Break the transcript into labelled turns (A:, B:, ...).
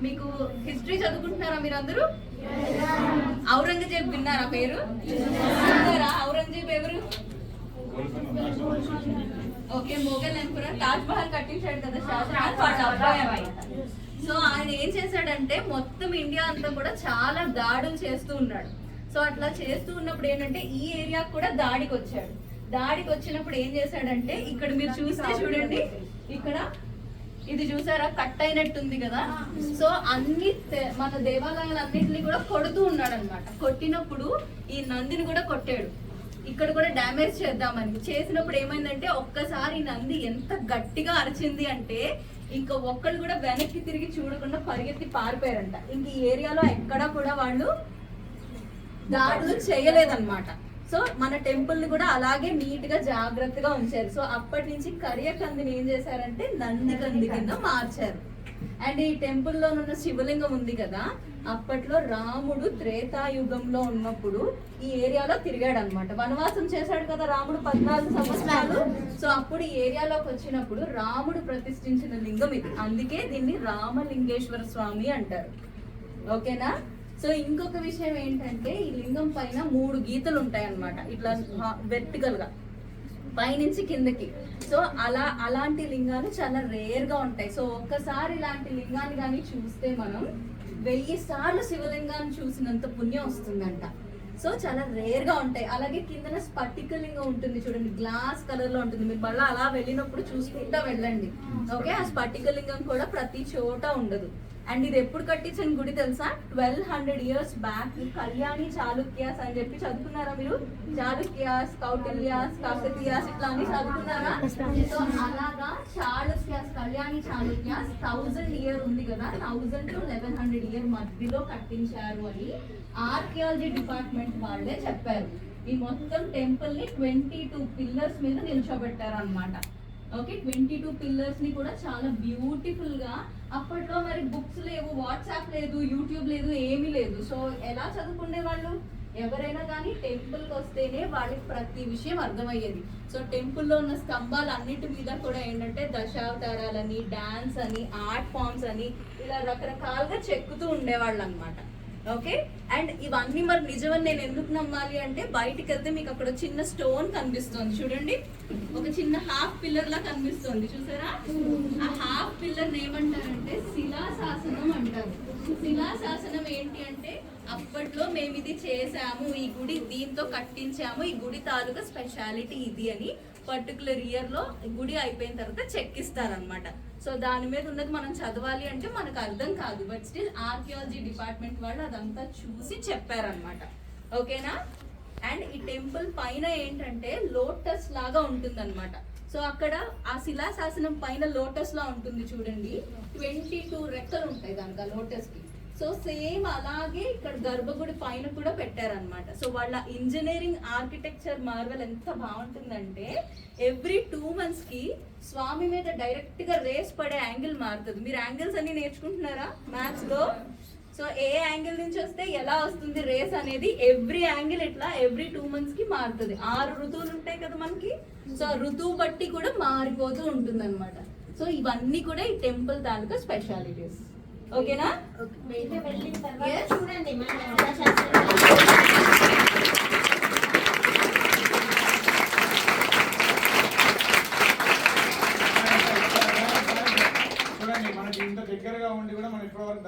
A: మీకు హిస్టరీ చదువుకుంటున్నారా మీరు అందరూ? ఔరంగజేబ్ విన్నారా పేరు? ఔరంగజేబ్ ఎవరు? Okay, Mughal emperor. తాజ్ మహల్ కట్టించాడు కదా షాజహాన్, వాళ్ళ అబ్బాయి. సో ఆయన ఏం చేశాడంటే మొత్తం ఇండియా అంతా కూడా చాలా దాడులు చేస్తూ ఉన్నాడు. సో అట్లా చేస్తూ ఉన్నప్పుడు ఏంటంటే ఈ ఏరియా కూడా దాడికి వచ్చాడు. దాడికి వచ్చినప్పుడు ఏం చేశాడంటే ఇక్కడ మీరు చూస్తే చూడండి, ఇక్కడ ఇది చూసారా కట్ అయినట్టుంది కదా. సో అన్ని మన దేవాలయాలన్నింటినీ కూడా కొడుతూ ఉన్నాడు అనమాట. కొట్టినప్పుడు ఈ నందిని కూడా కొట్టాడు, ఇక్కడ కూడా డ్యామేజ్ చేద్దామని. చేసినప్పుడు ఏమైందంటే ఒక్కసారి నంది ఎంత గట్టిగా అరిచింది అంటే ఇంకా ఒక్కళ్ళు కూడా వెనక్కి తిరిగి చూడకుండా పరిగెత్తి పారిపోయారంట. ఇంక ఈ ఏరియాలో ఎక్కడా కూడా వాళ్ళు దాడులు చేయలేదన్నమాట. సో మన టెంపుల్ ని కూడా అలాగే నీట్ గా జాగ్రత్తగా ఉంచారు. సో అప్పటి నుంచి కరియకందిని ఏం చేశారంటే నందికంది కింద మార్చారు. అండ్ ఈ టెంపుల్ లో ఉన్న శివలింగం ఉంది కదా, అప్పట్లో రాముడు త్రేతాయుగంలో ఉన్నప్పుడు ఈ ఏరియాలో తిరిగాడు అనమాట. వనవాసం చేశాడు కదా రాముడు 14 సంవత్సరాలు. సో అప్పుడు ఈ ఏరియాలోకి వచ్చినప్పుడు రాముడు ప్రతిష్ఠించిన లింగం ఇది, అందుకే దీన్ని రామలింగేశ్వర స్వామి అంటారు. ఓకేనా? సో ఇంకొక విషయం ఏంటంటే ఈ లింగం పైన 3 గీతలు ఉంటాయి అన్నమాట, ఇట్లా వెర్టికల్ గా పైనుంచి కిందకి. సో అలాంటి లింగాలు చాలా రేర్ గా ఉంటాయి. సో ఒక్కసారి ఇలాంటి లింగాన్ని కానీ చూస్తే మనం 1000 సార్లు శివలింగాన్ని చూసినంత పుణ్యం వస్తుందంట. సో చాలా రేర్ గా ఉంటాయి. అలాగే కిందన స్ఫటికలింగం ఉంటుంది చూడండి, గ్లాస్ కలర్ లో ఉంటుంది. మీరు మళ్ళీ అలా వెళ్ళినప్పుడు చూసుకుంటా వెళ్ళండి. ఓకే, ఆ స్ఫటికలింగం కూడా ప్రతి చోట ఉండదు. అండ్ ఇది ఎప్పుడు కట్టించిన గుడి తెలుసా? 1200 years బ్యాక్ కళ్యాణి చాళుక్యాస్ అని చెప్పి చదువుకున్నారా మీరు? చాళుక్యాస్, కౌటిల్యాస్, కాకతీయాస్ ఇట్లా అని చదువుకున్నారా? సో అలాగా చాళుక్యాస్, కళ్యాణి చాళుక్యాస్ 1000 year ఉంది కదా, 1000 to 1100 year మధ్యలో కట్టించారు అని ఆర్కియాలజీ డిపార్ట్మెంట్ వాళ్ళే చెప్పారు. ఈ మొత్తం టెంపుల్ ని 22 pillars మీద నిల్చోబెట్టారు అనమాట. ఓకే, 22 pillars ని కూడా చాలా బ్యూటిఫుల్ గా. అప్పట్లో మరి బుక్స్ లేవు, వాట్సాప్ లేదు, యూట్యూబ్ లేదు, ఏమీ లేదు. సో ఎలా చదువుకునే వాళ్ళు? ఎవరైనా కానీ టెంపుల్కి వస్తేనే వాళ్ళకి ప్రతి విషయం అర్థమయ్యేది. సో టెంపుల్లో ఉన్న స్తంభాలు అన్నిటి మీద కూడా ఏంటంటే దశావతారాలని, డాన్స్ అని, ఆర్ట్ ఫామ్స్ అని ఇలా రకరకాలుగా చెక్కుతూ ఉండేవాళ్ళు అనమాట. ఓకే, అండ్ ఇవన్నీ మరి నిజమని నేను ఎందుకు నమ్మాలి అంటే బయటికి వెళ్తే మీకు అక్కడ చిన్న స్టోన్ కనిపిస్తుంది చూడండి, ఒక చిన్న హాఫ్ పిల్లర్ లా కనిపిస్తుంది చూసారా? ఆ హాఫ్ పిల్లర్ ఏమంటారంటే శిలాశాసనం అంటారు. శిలాశాసనం ఏంటి అంటే అప్పట్లో మేము ఇది చేసాము, ఈ గుడి దీంతో కట్టించాము, ఈ గుడి తాలూకా స్పెషాలిటీ ఇది అని పర్టికులర్ ఇయర్ లో గుడి అయిపోయిన తర్వాత చెక్కిస్తారనమాట. సో దాని మీద ఉన్నది మనం చదవాలి అంటే మనకు అర్థం కాదు, బట్ స్టిల్ ఆర్కియాలజీ డిపార్ట్మెంట్ వాళ్ళు అదంతా చూసి చెప్పారనమాట. ఓకేనా? అండ్ ఈ టెంపుల్ పైన ఏంటంటే లోటస్ లాగా ఉంటుందన్నమాట. సో అక్కడ ఆ శిలాశాసనం పైన లోటస్ లా ఉంటుంది చూడండి, 22 రెక్కలు ఉంటాయి దానికి ఆ లోటస్ కి. సో సేమ్ అలాగే ఇక్కడ గర్భగుడి పైన కూడా పెట్టారనమాట. సో వాళ్ళ ఇంజనీరింగ్ ఆర్కిటెక్చర్ మార్వెల్ ఎంత బాగుంటుందంటే ఎవ్రీ 2 months కి స్వామి మీద డైరెక్ట్ గా రేస్ పడే యాంగిల్ మారుతుంది. మీరు యాంగిల్స్ అన్ని నేర్చుకుంటున్నారా మ్యాథ్స్ లో? సో ఏ యాంగిల్ నుంచి వస్తే ఎలా వస్తుంది రేస్ అనేది ఎవ్రీ యాంగిల్ ఇట్లా ఎవ్రీ 2 months కి మారుతుంది. 6 ఋతువులు ఉంటాయి కదా మనకి, సో ఋతువు బట్టి కూడా మారిపోతూ ఉంటుంది అనమాట. సో ఇవన్నీ కూడా ఈ టెంపుల్ తాలూకా స్పెషాలిటీస్. ఓకేనా?
B: చూడండి మనకి ఇంత దగ్గరగా ఉండి కూడా మనం ఇప్పటివరకు